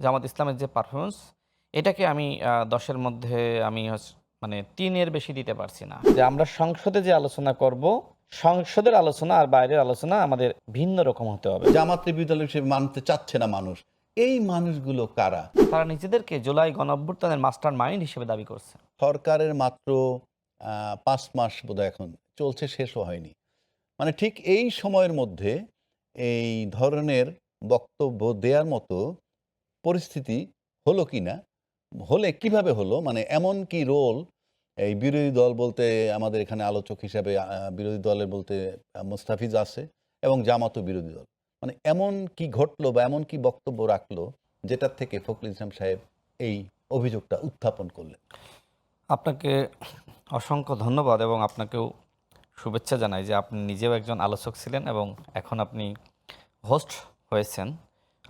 জামাত ইসলামের যে পারফরমেন্স, এটাকে আমি ১০-এর মধ্যে আমি মানে ৩ এর বেশি দিতে পারছি না। যে আমরা সংসদে যে আলোচনা করব, সংসদের আলোচনা আর বাইরের আলোচনা আমাদের ভিন্ন রকম হতে হবে। জামাতে বিদ্যালয় হিসেবে মানতে চাচ্ছে না মানুষ। এই মানুষগুলো কারা? তারা নিজেদেরকে জুলাই গণঅভ্যুত্থানের মাস্টার মাইন্ড হিসেবে দাবি করছে। সরকারের মাত্র ৫ মাস বোধহয় এখন চলছে, শেষও হয়নি। মানে ঠিক এই সময়ের মধ্যে এই ধরনের বক্তব্য দেয়ার মতো পরিস্থিতি হলো কিনা? হলে কিভাবে হলো? মানে এমন কি রোল এই বিরোধী দল বলতে আমাদের এখানে আলোচক হিসাবে বিরোধী দলের বলতে মোস্তাফিজ আছে এবং জামাতও বিরোধী দল। মানে এমন কি ঘটলো বা এমন কি বক্তব্য রাখলো যেটার থেকে ফখরুল ইসলাম সাহেব এই অভিযোগটা উত্থাপন করলেন? আপনাকে অসংখ্য ধন্যবাদ এবং আপনাকেও শুভেচ্ছা জানাই যে আপনি নিজেও একজন আলোচক ছিলেন এবং এখন আপনি হোস্ট হয়েছেন।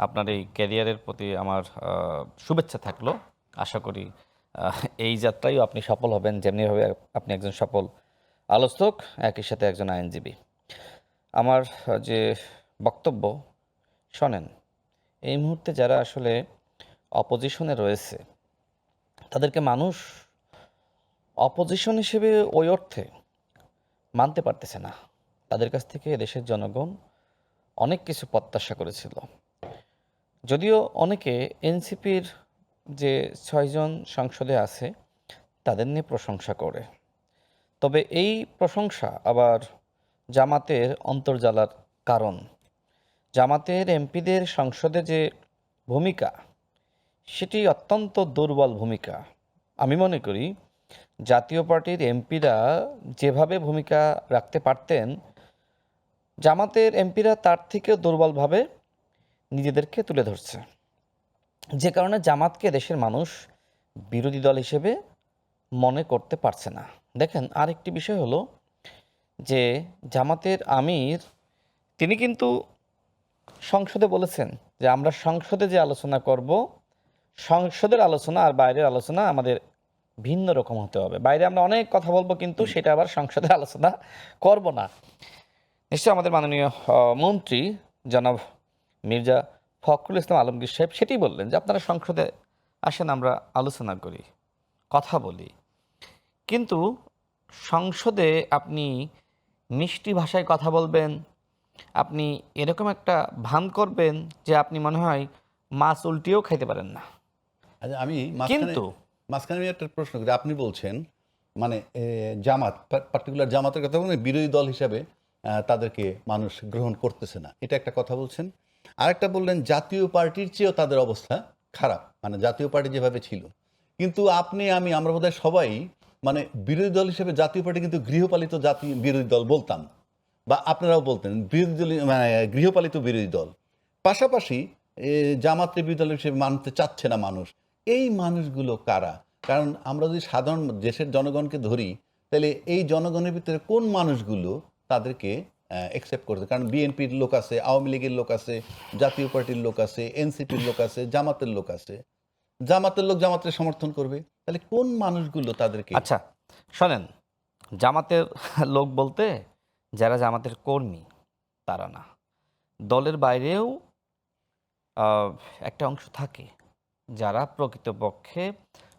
আপনার এই ক্যারিয়ারের প্রতি আমার শুভেচ্ছা থাকলো। আশা করি এই যাত্রায়ও আপনি সফল হবেন, যেমনিভাবে আপনি একজন সফল আলোচক, একই সাথে একজন আইনজীবী। আমার যে বক্তব্য শোনেন, এই মুহূর্তে যারা আসলে অপোজিশনে রয়েছে, তাদেরকে মানুষ অপোজিশন হিসেবে ওই অর্থে মানতে পারতেছে না। তাদের কাছ থেকে দেশের জনগণ অনেক কিছু প্রত্যাশা করেছিল। যদিও অনেকে এনসিপির যে ৬ জন সংসদে আছে তাদের নিয়ে প্রশংসা করে, তবে এই প্রশংসা আবার জামাতের অন্তর্জালার কারণ। জামাতের এমপিদের সংসদে যে ভূমিকা, সেটি অত্যন্ত দুর্বল ভূমিকা। আমি মনে করি জাতীয় পার্টির এমপিরা যেভাবে ভূমিকা রাখতে পারতেন, জামাতের এমপিরা তার থেকেও দুর্বলভাবে নিজেদেরকে তুলে ধরছে, যে কারণে জামাতকে দেশের মানুষ বিরোধী দল হিসেবে মনে করতে পারছে না। দেখেন, আরেকটি বিষয় হলো যে জামাতের আমির তিনি কিন্তু সংসদে বলেছেন যে আমরা সংসদে যে আলোচনা করব, সংসদের আলোচনা আর বাইরের আলোচনা আমাদের ভিন্ন রকম হতে হবে। বাইরে আমরা অনেক কথা বলবো, কিন্তু সেটা আবার সংসদে আলোচনা করব না। নিশ্চয়ই আমাদের মাননীয় মন্ত্রী জনাব মির্জা ফখরুল ইসলাম আলমগীর সাহেব সেটি বললেন যে আপনারা সংসদে আসেন, আমরা আলোচনা করি, কথা বলি। কিন্তু সংসদে আপনি মিষ্টি ভাষায় কথা বলবেন, আপনি এরকম একটা ভান করবেন যে আপনি মনে হয় মাছ উল্টিয়েও খাইতে পারেন না। আচ্ছা, আমি মাঝখানে কিন্তু মাঝখানে আমি একটা প্রশ্ন করি। আপনি বলছেন মানে জামাত পার্টিকুলার জামাতের কথা বলেন, বিরোধী দল হিসাবে তাদেরকে মানুষ গ্রহণ করতেছে না, এটা একটা কথা বলছেন। আরেকটা বললেন জাতীয় পার্টির চেয়েও তাদের অবস্থা খারাপ, মানে জাতীয় পার্টি যেভাবে ছিল। কিন্তু আপনি আমরা বোধহয় সবাই মানে বিরোধী দল হিসেবে জাতীয় পার্টি কিন্তু গৃহপালিত জাতীয় বিরোধী দল বলতাম, বা আপনারাও বলতেন বিরোধী দল, মানে গৃহপালিত বিরোধী দল। পাশাপাশি জামাতে বিরোধী দল হিসেবে মানতে চাচ্ছে না মানুষ। এই মানুষগুলো কারা? কারণ আমরা যদি সাধারণ দেশের জনগণকে ধরি, তাহলে এই জনগণের ভিতরে কোন মানুষগুলো তাদেরকে একসেপ্ট করতে? কারণ বিএনপির লোক আছে, আওয়ামী লীগের লোক আছে, জাতীয় পার্টির লোক আছে, এনসিপির লোক আছে, জামাতের লোক আছে। জামাতের লোক জামাতের সমর্থন করবে, তাহলে কোন মানুষগুলো তাদেরকে? আচ্ছা, শোনেন, জামাতের লোক বলতে যারা জামাতের কর্মী তারা না, দলের বাইরেও আহ, একটা অংশ থাকে যারা প্রকৃতপক্ষে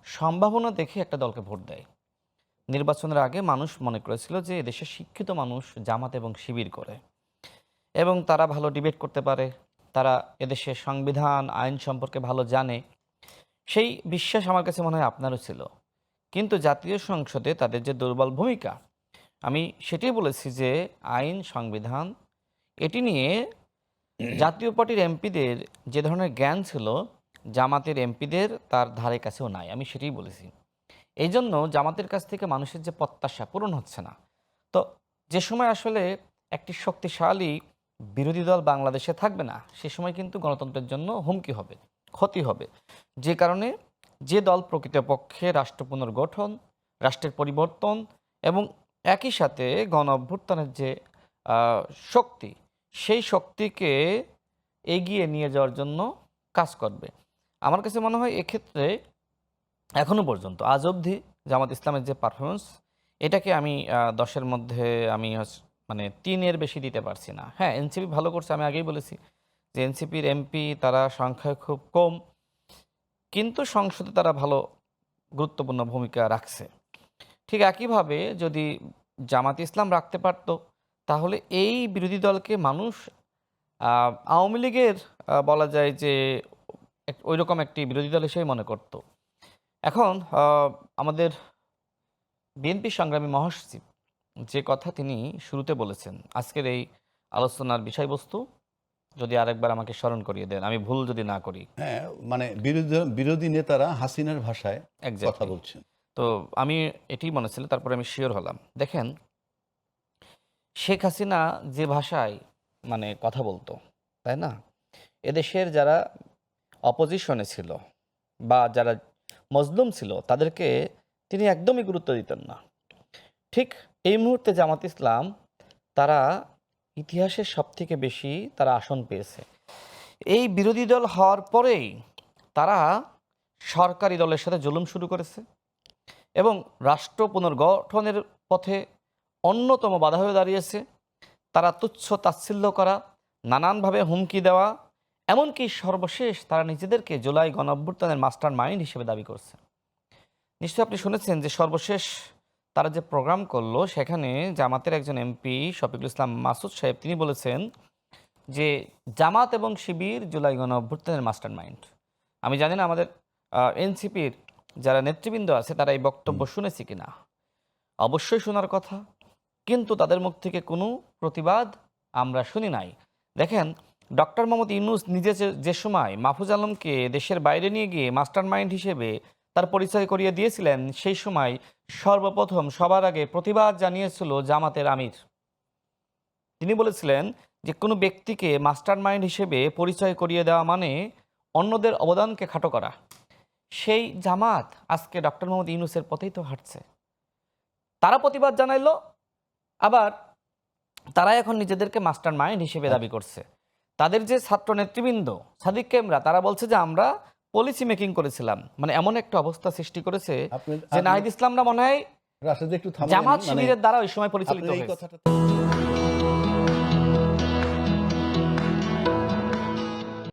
সম্ভাবনা দেখে একটা দলকে ভোট দেয়। নির্বাচনের আগে মানুষ মনে করেছিল যে এদেশের শিক্ষিত মানুষ জামাত এবং শিবির করে এবং তারা ভালো ডিবেট করতে পারে, তারা এদেশের সংবিধান আইন সম্পর্কে ভালো জানে। সেই বিশ্বাস আমার কাছে মনে হয় আপনারও ছিল। কিন্তু জাতীয় সংসদে তাদের যে দুর্বল ভূমিকা, আমি সেটাই বলেছি যে আইন সংবিধান এটি নিয়ে জাতীয় পার্টির এমপিদের যে ধরনের জ্ঞান ছিল, জামাতের এমপিদের তার ধারে কাছেও নাই। আমি সেটাই বলেছি। এই জন্য জামাতের কাছ থেকে মানুষের যে প্রত্যাশা পূরণ হচ্ছে না। তো যে সময় আসলে একটি শক্তিশালী বিরোধী দল বাংলাদেশে থাকবে না, সে সময় কিন্তু গণতন্ত্রের জন্য হুমকি হবে, ক্ষতি হবে। যে কারণে যে দল প্রকৃতপক্ষে রাষ্ট্র পুনর্গঠন, রাষ্ট্রের পরিবর্তন এবং একই সাথে গণ অভ্যুত্থানের যে আহ, শক্তি, সেই শক্তিকে এগিয়ে নিয়ে যাওয়ার জন্য কাজ করবে। আমার কাছে মনে হয় এক্ষেত্রে এখনো পর্যন্ত আজ অবধি জামাত ইসলামের যে পারফরমেন্স, এটাকে আমি ১০-এর মধ্যে আমি মানে ৩ এর বেশি দিতে পারছি না। হ্যাঁ, এনসিপি ভালো করছে, আমি আগেই বলেছি যে এনসিপির এমপি তারা সংখ্যায় খুব কম, কিন্তু সংসদে তারা ভালো গুরুত্বপূর্ণ ভূমিকা রাখছে। ঠিক একইভাবে যদি জামাত ইসলাম রাখতে পারত, তাহলে এই বিরোধী দলকে মানুষ আওয়ামী লীগের বলা যায় যে ওইরকম একটি বিরোধী দল হিসেবে মনে করত। এখন আমাদের বিএনপি সংগ্রামী মহাসচিব যে কথা তিনি শুরুতে বলেছেন, আজকের এই আলোচনার বিষয়বস্তু যদি আরেকবার আমাকে স্মরণ করিয়ে দেন, আমি ভুল যদি না করি। হ্যাঁ, মানে বিরোধী নেতারা হাসিনার ভাষায় কথা এক্স্যাক্টলি। বলছেন। তো আমি এটাই মনে ছিল, তারপরে আমি শিওর হলাম। দেখেন, শেখ হাসিনা যে ভাষায় মানে কথা বলতো, তাই না, এদেশের যারা অপোজিশনে ছিল বা যারা মজলুম ছিল তাদেরকে তিনি একদমই গুরুত্ব দিতেন না। ঠিক এই মুহূর্তে জামাত ইসলাম তারা ইতিহাসের সবথেকে বেশি তারা আসন পেয়েছে। এই বিরোধী দল হওয়ার পরেই তারা সরকারি দলের সাথে জুলুম শুরু করেছে এবং রাষ্ট্র পুনর্গঠনের পথে অন্যতম বাধা হয়ে দাঁড়িয়েছে। তারা তুচ্ছ তাচ্ছিল্য করা, নানানভাবে হুমকি দেওয়া, এমনকি সর্বশেষ তারা নিজেদেরকে জুলাই গণঅভ্যুত্থানের মাস্টার মাইন্ড হিসেবে দাবি করছে। নিশ্চয়ই আপনি শুনেছেন যে সর্বশেষ তারা যে প্রোগ্রাম করলো, সেখানে জামাতের একজন এমপি শফিকুল ইসলাম মাসুদ সাহেব তিনি বলেছেন যে জামাত এবং শিবির জুলাই গণঅভ্যুত্থানের মাস্টার মাইন্ড। আমি জানি না আমাদের এনসিপির যারা নেতৃবৃন্দ আছে তারা এই বক্তব্য শুনেছি কিনা, অবশ্যই শোনার কথা, কিন্তু তাদের মুখ থেকে কোনো প্রতিবাদ আমরা শুনি নাই। দেখেন, ডক্টর মোহাম্মদ ইউনূস নিজে যে সময় মাহফুজ আলমকে দেশের বাইরে নিয়ে গিয়ে মাস্টার মাইন্ড হিসেবে তার পরিচয় করিয়ে দিয়েছিলেন, সেই সময় সর্বপ্রথম সবার আগে প্রতিবাদ জানিয়েছিল জামাতের আমির। তিনি বলেছিলেন যে কোনো ব্যক্তিকে মাস্টার মাইন্ড হিসেবে পরিচয় করিয়ে দেওয়া মানে অন্যদের অবদানকে খাটো করা। সেই জামাত আজকে ডক্টর মোহাম্মদ ইউনূসের পথেই তো হাঁটছে। তারা প্রতিবাদ জানাইলো, আবার তারা এখন নিজেদেরকে মাস্টার মাইন্ড হিসেবে দাবি করছে। তাদের যে ছাত্র নেতৃবৃন্দ সাদিক কেমরা, তারা বলছে যে আমরা পলিসি মেকিং করেছিলাম। মানে এমন একটা অবস্থা সৃষ্টি করেছে যে নাহিদ ইসলামরা মনে হয় রাশেদ একটু থামবেন, জামাত মানে শিবিরের দ্বারা ওই সময় পরিচালিত আপনি এই হয়েছে। কথাটা